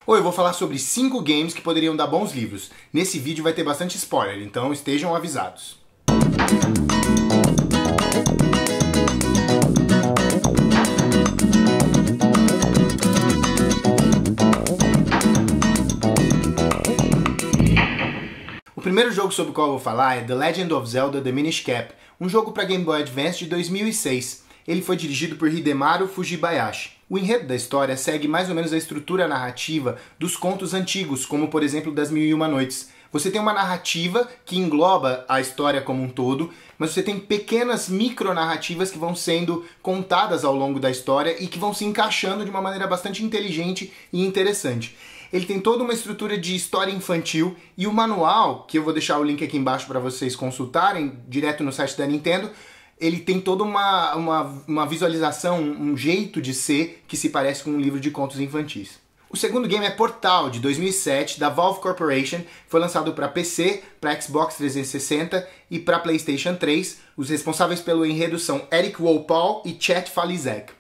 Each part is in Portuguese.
Ou eu vou falar sobre 5 games que poderiam dar bons livros. Nesse vídeo vai ter bastante spoiler, então estejam avisados. O primeiro jogo sobre o qual eu vou falar é The Legend of Zelda: The Minish Cap, um jogo para Game Boy Advance de 2006. Ele foi dirigido por Hidemaru Fujibayashi. O enredo da história segue mais ou menos a estrutura narrativa dos contos antigos, como por exemplo das Mil e Uma Noites. Você tem uma narrativa que engloba a história como um todo, mas você tem pequenas micronarrativas que vão sendo contadas ao longo da história e que vão se encaixando de uma maneira bastante inteligente e interessante. Ele tem toda uma estrutura de história infantil e o manual, que eu vou deixar o link aqui embaixo para vocês consultarem, direto no site da Nintendo, ele tem toda uma visualização, um jeito de ser que se parece com um livro de contos infantis. O segundo game é Portal, de 2007, da Valve Corporation. Foi lançado para PC, para Xbox 360 e para PlayStation 3. Os responsáveis pelo enredo são Eric Wolpaw e Chet Falizek.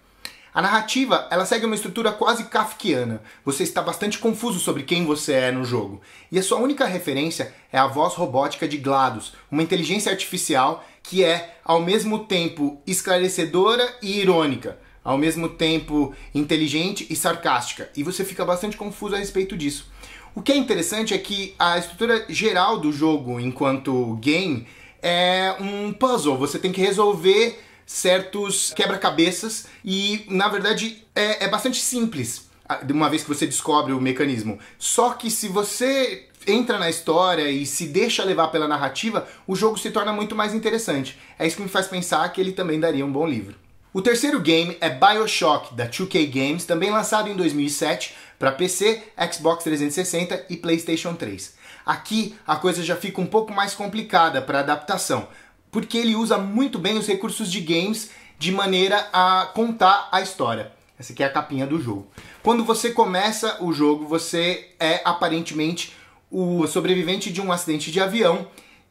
A narrativa, ela segue uma estrutura quase kafkiana. Você está bastante confuso sobre quem você é no jogo. E a sua única referência é a voz robótica de GLaDOS, uma inteligência artificial que é, ao mesmo tempo, esclarecedora e irônica, ao mesmo tempo inteligente e sarcástica. E você fica bastante confuso a respeito disso. O que é interessante é que a estrutura geral do jogo, enquanto game, é um puzzle. Você tem que resolver certos quebra-cabeças e, na verdade, é bastante simples, uma vez que você descobre o mecanismo. Só que se você entra na história e se deixa levar pela narrativa, o jogo se torna muito mais interessante. É isso que me faz pensar que ele também daria um bom livro. O terceiro game é BioShock, da 2K Games, também lançado em 2007 para PC, Xbox 360 e PlayStation 3. Aqui a coisa já fica um pouco mais complicada para adaptação, porque ele usa muito bem os recursos de games de maneira a contar a história. Essa aqui é a capinha do jogo. Quando você começa o jogo, você é aparentemente o sobrevivente de um acidente de avião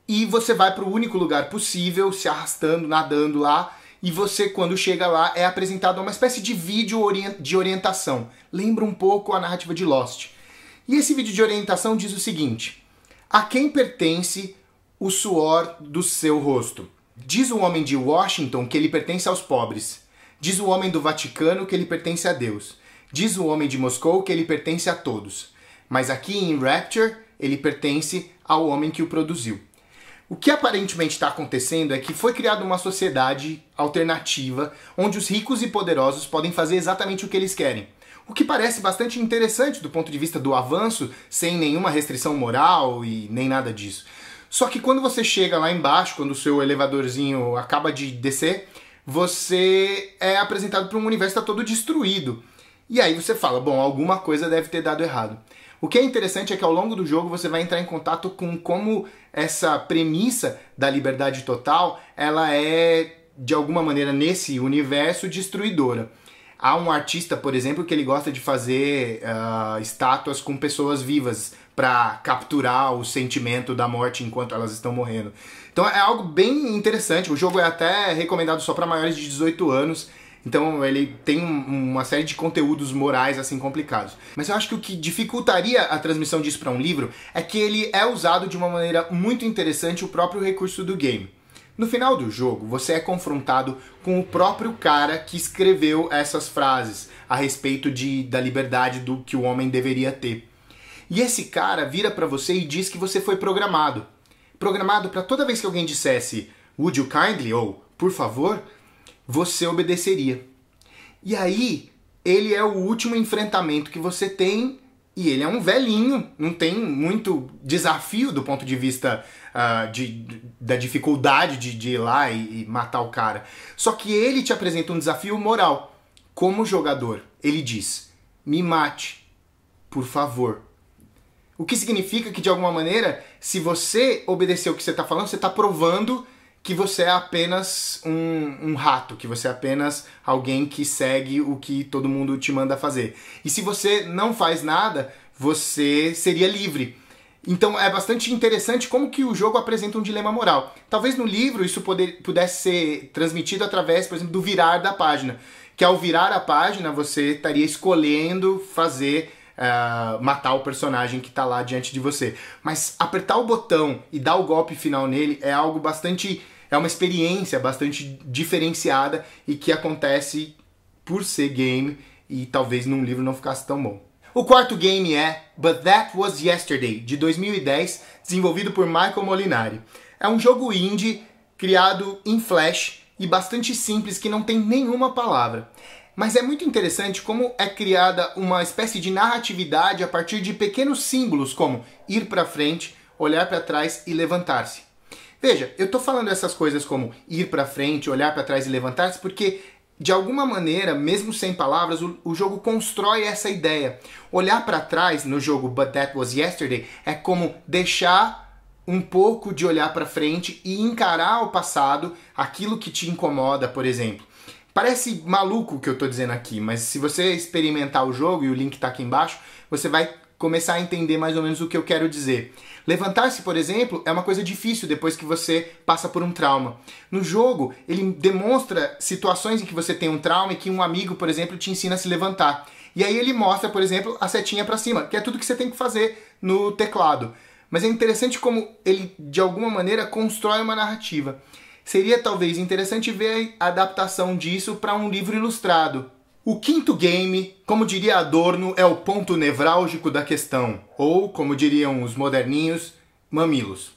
e você vai para o único lugar possível, se arrastando, nadando lá, e você, quando chega lá, é apresentado a uma espécie de vídeo de orientação. Lembra um pouco a narrativa de Lost. E esse vídeo de orientação diz o seguinte: a quem pertence o suor do seu rosto? Diz o homem de Washington que ele pertence aos pobres. Diz o homem do Vaticano que ele pertence a Deus. Diz o homem de Moscou que ele pertence a todos. Mas aqui em Rapture, ele pertence ao homem que o produziu. O que aparentemente está acontecendo é que foi criada uma sociedade alternativa onde os ricos e poderosos podem fazer exatamente o que eles querem. O que parece bastante interessante do ponto de vista do avanço, sem nenhuma restrição moral e nem nada disso. Só que quando você chega lá embaixo, quando o seu elevadorzinho acaba de descer, você é apresentado para um universo que está todo destruído. E aí você fala, bom, alguma coisa deve ter dado errado. O que é interessante é que ao longo do jogo você vai entrar em contato com como essa premissa da liberdade total, ela é, de alguma maneira, nesse universo, destruidora. Há um artista, por exemplo, que ele gosta de fazer estátuas com pessoas vivas para capturar o sentimento da morte enquanto elas estão morrendo. Então é algo bem interessante. O jogo é até recomendado só para maiores de 18 anos. Então ele tem uma série de conteúdos morais assim complicados. Mas eu acho que o que dificultaria a transmissão disso para um livro é que ele é usado de uma maneira muito interessante o próprio recurso do game. No final do jogo, você é confrontado com o próprio cara que escreveu essas frases a respeito da liberdade do que o homem deveria ter. E esse cara vira para você e diz que você foi programado. Programado para toda vez que alguém dissesse "Would you kindly?" ou "Por favor", você obedeceria. E aí, ele é o último enfrentamento que você tem, e ele é um velhinho, não tem muito desafio do ponto de vista da dificuldade de ir lá e matar o cara. Só que ele te apresenta um desafio moral. Como jogador, ele diz: "Me mate, por favor". O que significa que, de alguma maneira, se você obedecer o que você está falando, você está provando que você é apenas um rato, que você é apenas alguém que segue o que todo mundo te manda fazer. E se você não faz nada, você seria livre. Então é bastante interessante como que o jogo apresenta um dilema moral. Talvez no livro isso pudesse ser transmitido através, por exemplo, do virar da página. Que ao virar a página você estaria escolhendo fazer matar o personagem que tá lá diante de você. Mas apertar o botão e dar o golpe final nele é algo bastante... é uma experiência bastante diferenciada e que acontece por ser game e talvez num livro não ficasse tão bom. O quarto game é But That Was Yesterday, de 2010, desenvolvido por Michael Molinari. É um jogo indie criado em Flash e bastante simples, que não tem nenhuma palavra. Mas é muito interessante como é criada uma espécie de narratividade a partir de pequenos símbolos como ir para frente, olhar para trás e levantar-se. Veja, eu tô falando essas coisas como ir para frente, olhar para trás e levantar-se porque, de alguma maneira, mesmo sem palavras, o jogo constrói essa ideia. Olhar para trás no jogo But That Was Yesterday é como deixar um pouco de olhar para frente e encarar o passado, aquilo que te incomoda, por exemplo. Parece maluco o que eu tô dizendo aqui, mas se você experimentar o jogo, e o link tá aqui embaixo, você vai começar a entender mais ou menos o que eu quero dizer. Levantar-se, por exemplo, é uma coisa difícil depois que você passa por um trauma. No jogo, ele demonstra situações em que você tem um trauma e que um amigo, por exemplo, te ensina a se levantar. E aí ele mostra, por exemplo, a setinha para cima, que é tudo que você tem que fazer no teclado. Mas é interessante como ele, de alguma maneira, constrói uma narrativa. Seria talvez interessante ver a adaptação disso para um livro ilustrado. O quinto game, como diria Adorno, é o ponto nevrálgico da questão, ou, como diriam os moderninhos, mamilos.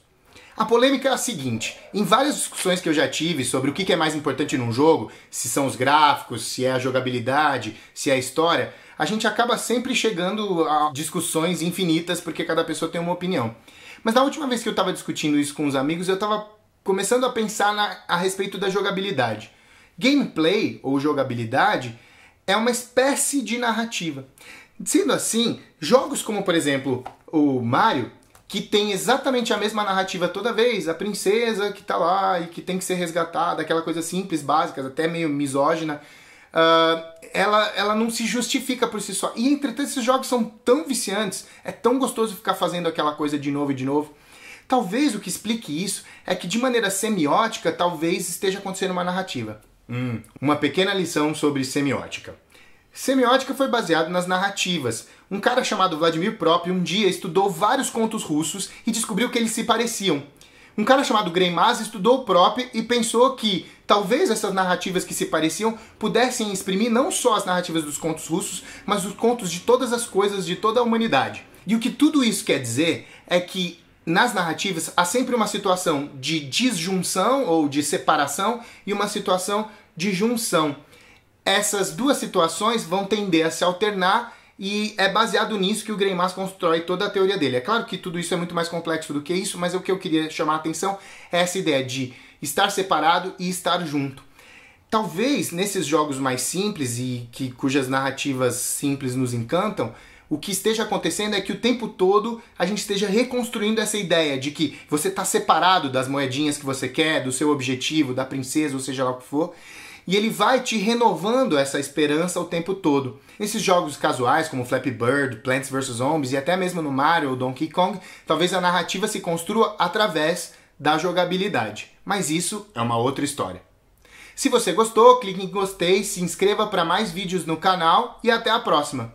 A polêmica é a seguinte: em várias discussões que eu já tive sobre o que é mais importante num jogo, se são os gráficos, se é a jogabilidade, se é a história, a gente acaba sempre chegando a discussões infinitas porque cada pessoa tem uma opinião. Mas na última vez que eu estava discutindo isso com os amigos, eu estava começando a pensar a respeito da jogabilidade. Gameplay, ou jogabilidade, é uma espécie de narrativa. Sendo assim, jogos como, por exemplo, o Mario, que tem exatamente a mesma narrativa toda vez, a princesa que tá lá e que tem que ser resgatada, aquela coisa simples, básica, até meio misógina, ela não se justifica por si só. E, entretanto, esses jogos são tão viciantes, é tão gostoso ficar fazendo aquela coisa de novo e de novo. Talvez o que explique isso é que, de maneira semiótica, talvez esteja acontecendo uma narrativa. Uma pequena lição sobre semiótica. Semiótica foi baseado nas narrativas. Um cara chamado Vladimir Prop um dia estudou vários contos russos e descobriu que eles se pareciam. Um cara chamado Greimas estudou o Prop e pensou que talvez essas narrativas que se pareciam pudessem exprimir não só as narrativas dos contos russos, mas os contos de todas as coisas de toda a humanidade. E o que tudo isso quer dizer é que nas narrativas há sempre uma situação de disjunção ou de separação e uma situação de junção. Essas duas situações vão tender a se alternar e é baseado nisso que o Greimas constrói toda a teoria dele. É claro que tudo isso é muito mais complexo do que isso, mas o que eu queria chamar a atenção é essa ideia de estar separado e estar junto. Talvez nesses jogos mais simples e cujas narrativas simples nos encantam, o que esteja acontecendo é que o tempo todo a gente esteja reconstruindo essa ideia de que você está separado das moedinhas que você quer, do seu objetivo, da princesa, ou seja lá o que for, e ele vai te renovando essa esperança o tempo todo. Nesses jogos casuais, como Flappy Bird, Plants vs Zombies e até mesmo no Mario ou Donkey Kong, talvez a narrativa se construa através da jogabilidade. Mas isso é uma outra história. Se você gostou, clique em gostei, se inscreva para mais vídeos no canal e até a próxima!